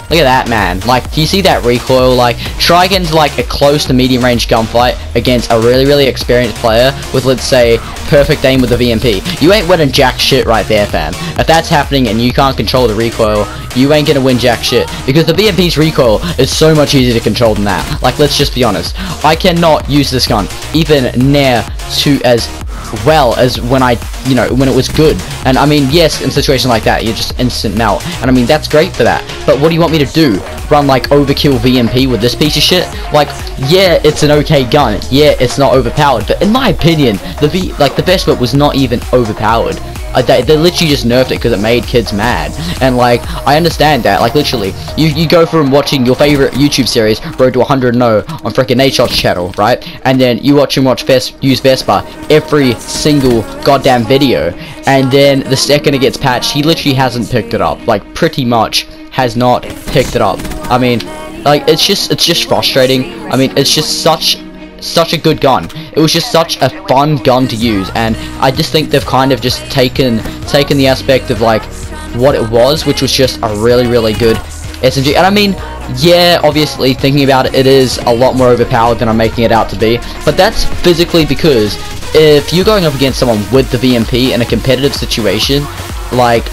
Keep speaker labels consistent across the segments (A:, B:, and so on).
A: Look at that, man. Like, do you see that recoil? Like, try against like a close to medium range gunfight against a really experienced player with, let's say, perfect aim with the VMP. You ain't winning jack shit right there, fam. If that's happening and you can't control the recoil, you ain't gonna win jack shit, because the VMP's recoil is so much easier to control than that. Like, let's just be honest. I cannot use this gun even near to as well as when when it was good. And I mean, yes, in situations like that, you're just instant melt, and I mean, that's great for that. But what do you want me to do? Run like overkill VMP with this piece of shit? Like, yeah, it's an okay gun, yeah, it's not overpowered, but in my opinion, the Vesper was not even overpowered. They literally just nerfed it because it made kids mad. And like, I understand that. Like, literally, you go from watching your favorite YouTube series, Road to 100 on freaking Nadeshot's channel, right? And then you watch him use Vesper every single goddamn video, and then the second it gets patched, he literally hasn't picked it up. Like, pretty much has not picked it up. I mean, like, it's just frustrating. I mean, it's just such a good gun. It was just such a fun gun to use, and I just think they've kind of just taken the aspect of like what it was, which was just a really good SMG. And I mean, yeah, obviously thinking about it, it is a lot more overpowered than I'm making it out to be, but that's physically because if you're going up against someone with the VMP in a competitive situation, like,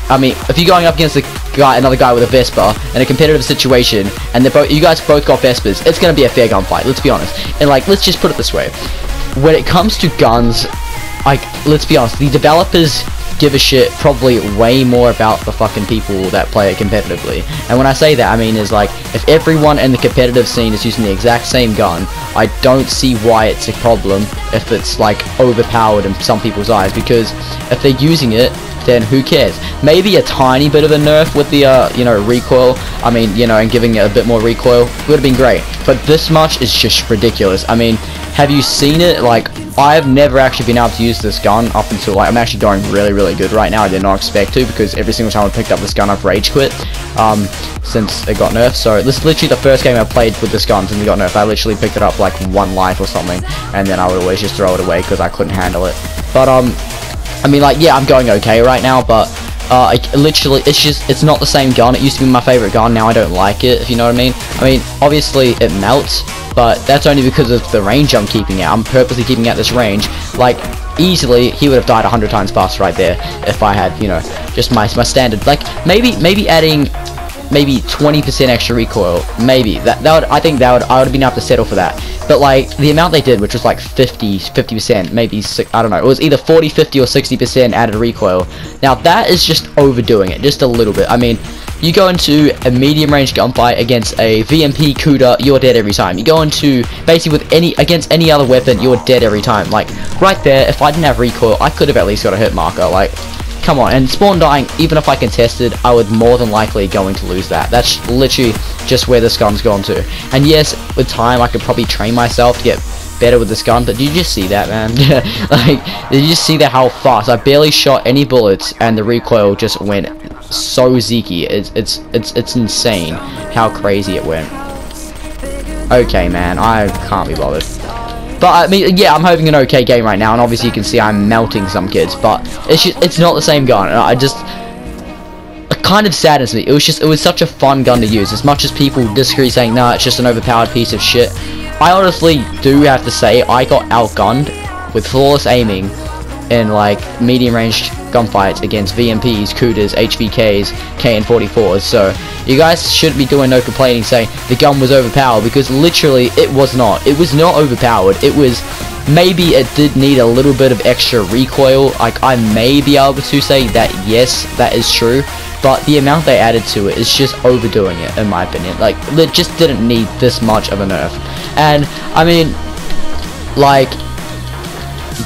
A: I mean, if you're going up against another guy with a Vesper in a competitive situation, and you guys both got Vespers, it's gonna be a fair gunfight. Let's be honest. And like, let's just put it this way: when it comes to guns, like, let's be honest, the developers give a shit probably way more about the fucking people that play it competitively. And when I say that, I mean is like, if everyone in the competitive scene is using the exact same gun, I don't see why it's a problem if it's like overpowered in some people's eyes, because if they're using it, then who cares? Maybe a tiny bit of a nerf with the recoil, I mean, and giving it a bit more recoil would have been great, but this much is just ridiculous. I mean, have you seen it? Like, I've never actually been able to use this gun up until, like, I'm actually going really good right now. I did not expect to, because every single time I picked up this gun I've rage quit since it got nerfed. So this is literally the first game I played with this gun since it got nerfed. I literally picked it up like 1 life or something, and then I would always just throw it away because I couldn't handle it. But I mean, like, yeah, I'm going okay right now, but literally, it's not the same gun. It used to be my favorite gun, now I don't like it, if you know what I mean. I mean, obviously it melts, but that's only because of the range I'm keeping at. I'm purposely keeping at this range. Like, easily, he would have died 100 times faster right there if I had, just my standard. Like, maybe adding maybe 20% extra recoil, maybe I think I would have been able to settle for that. But like, the amount they did, which was like 50%, maybe I don't know, it was either 40, 50 or 60% added recoil. Now that is just overdoing it just a little bit. I mean, you go into a medium range gunfight against a VMP Cuda, you're dead every time. You go into basically against any other weapon, you're dead every time. Like, right there, if I didn't have recoil, I could have at least got a hit marker. Like, come on. And spawn dying, even if I contested, I would more than likely going to lose that. That's literally just where this gun's gone to. And yes, with time I could probably train myself to get better with this gun, but did you just see that, man? Like, did you just see that, how fast? I barely shot any bullets and the recoil just went so zeeky. It's insane how crazy it went. Okay, man, I can't be bothered. But I mean, yeah, I'm having an okay game right now, and obviously you can see I'm melting some kids, but it's not the same gun. It kind of saddens me. It was such a fun gun to use. As much as people disagree, saying, nah, it's just an overpowered piece of shit, I honestly do have to say I got outgunned with flawless aiming in like medium range gunfights against VMPs, Kudas, HVKs, KN44s. So you guys shouldn't be doing no complaining saying the gun was overpowered, because literally it was not. It was not overpowered. It was, maybe it did need a little bit of extra recoil. Like, I may be able to say that, yes, that is true, but the amount they added to it is just overdoing it, in my opinion. Like, it just didn't need this much of a nerf. And I mean, like,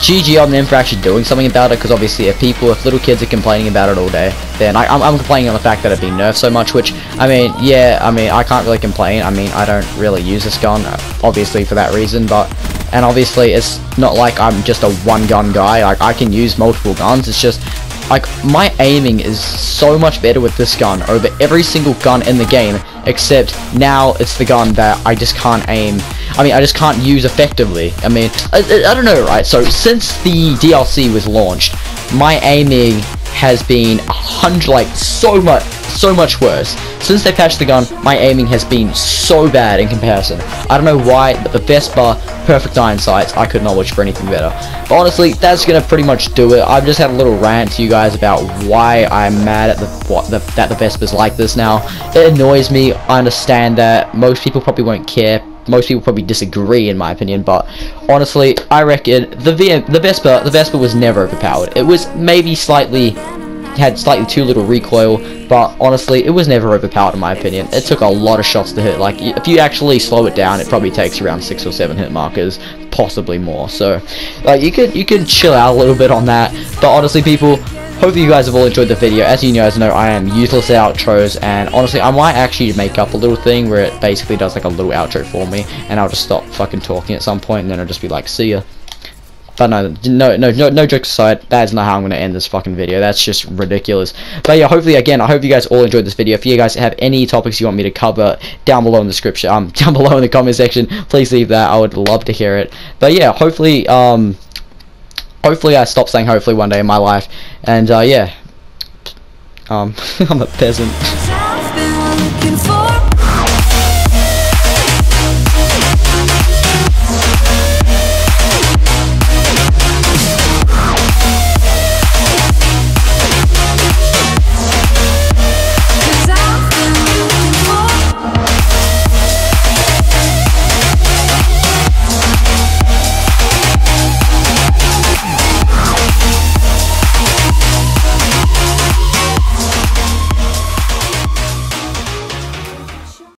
A: GG on them for actually doing something about it, because obviously if little kids are complaining about it all day, then I'm complaining on the fact that it's been nerfed so much, which, I mean, yeah, I mean, I can't really complain. I mean, I don't really use this gun, obviously, for that reason, and obviously it's not like I'm just a one gun guy. Like, I can use multiple guns. It's just, like, my aiming is so much better with this gun over every single gun in the game, except now it's the gun that I just can't aim. I mean, I just can't use effectively. I mean, I don't know, right? So since the DLC was launched, my aiming has been 100, like, so much so much worse. Since they patched the gun, my aiming has been so bad in comparison. I don't know why, but the Vesper, perfect iron sights, I could not wish for anything better. But honestly, that's gonna pretty much do it. I've just had a little rant to you guys about why I'm mad at that the Vesper's like this now. It annoys me. I understand that most people probably won't care. Most people probably disagree, in my opinion, but honestly, I reckon the Vesper was never overpowered. It was maybe had slightly too little recoil, but honestly, it was never overpowered in my opinion. It took a lot of shots to hit. Like, if you actually slow it down, it probably takes around 6 or 7 hit markers, possibly more. So, like, you could chill out a little bit on that. But honestly, people, hopefully you guys have all enjoyed the video. As you guys know, I am useless at outros, and honestly, I might actually make up a little thing where it basically does like a little outro for me, and I'll just stop fucking talking at some point, and then I'll just be like, see ya. But no jokes aside, that is not how I'm going to end this fucking video. That's just ridiculous. But yeah, hopefully, again, I hope you guys all enjoyed this video. If you guys have any topics you want me to cover, down below in the description, down below in the comment section, please leave that. I would love to hear it. But yeah, hopefully I stop saying hopefully one day in my life. And yeah, I'm a peasant.